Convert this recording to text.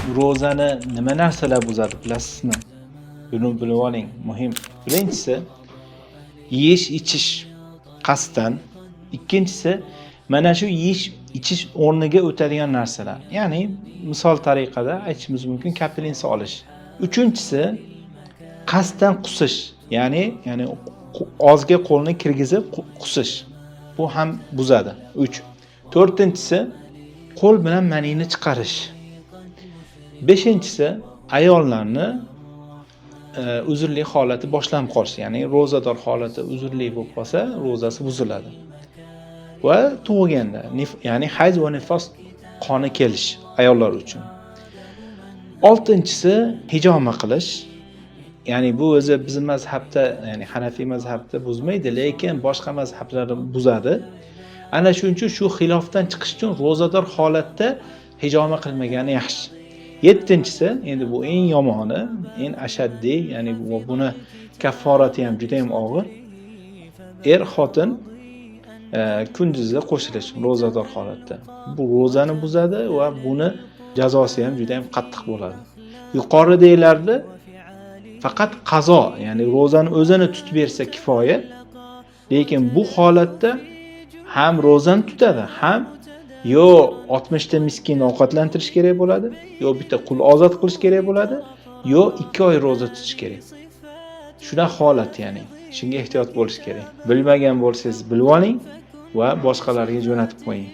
ro'zani nima narsalar buzadi bilasizmi? Buni bilib oling, muhim. Birinchisi yeyish ichish qasddan, ikkinchisi mana shu yeyish ichish o'rniga o'tadigan narsalar. Ya'ni misol tariqada aytishimiz mumkin kapelin olish. Uchinchisi qasddan qusish, ya'ni og'izga qo'lni kirgizib qusish. Bu ham buzadi. 3. To'rtinchisi qo'l bilan manini chiqarish. Beshinchisi ayollarni uzrli holati boshlanib qolish, ya'ni ro'zador holati uzrli bo'lib qolsa, ro'zasi buziladi. Va tug'ilganda, ya'ni hayz va nifos qoni kelish ayollar uchun. Oltinchisi hijoma qilish. Ya'ni bu o'zi bizning mazhabda, ya'ni Hanafiy mazhabda buzmaydi, lekin boshqa mazhablar buzadi. Ana shuning uchun shu xilofdan chiqish uchun ro'zador holatda hijoma qilmagani yaxshi. Yettinchisi, endi bu eng yomoni, eng ashaddiy, ya'ni buni kafforati ham juda ham og'ir. Xotin kunduzda qo'shilish ro'zador holatda. Bu ro'zani buzadi va buni jazosi ham juda ham qattiq bo'ladi. Yuqoridagilarda faqat qazo, ya'ni ro'zani o'zini tutib bersa kifoya. Lekin bu holatda ham ro'zani tutadi, ham yo 60 ta miskinni ovqatlantirish kerak bo'ladi, yo bitta qul ozod qilish kerak bo'ladi, yo 2 oy ro'za tutish kerak. Shunaqa holat, ya'ni shunga ehtiyot bo'lish kerak. Bilmagan bo'lsangiz bilib oling va boshqalarga jo'natib qo'ying.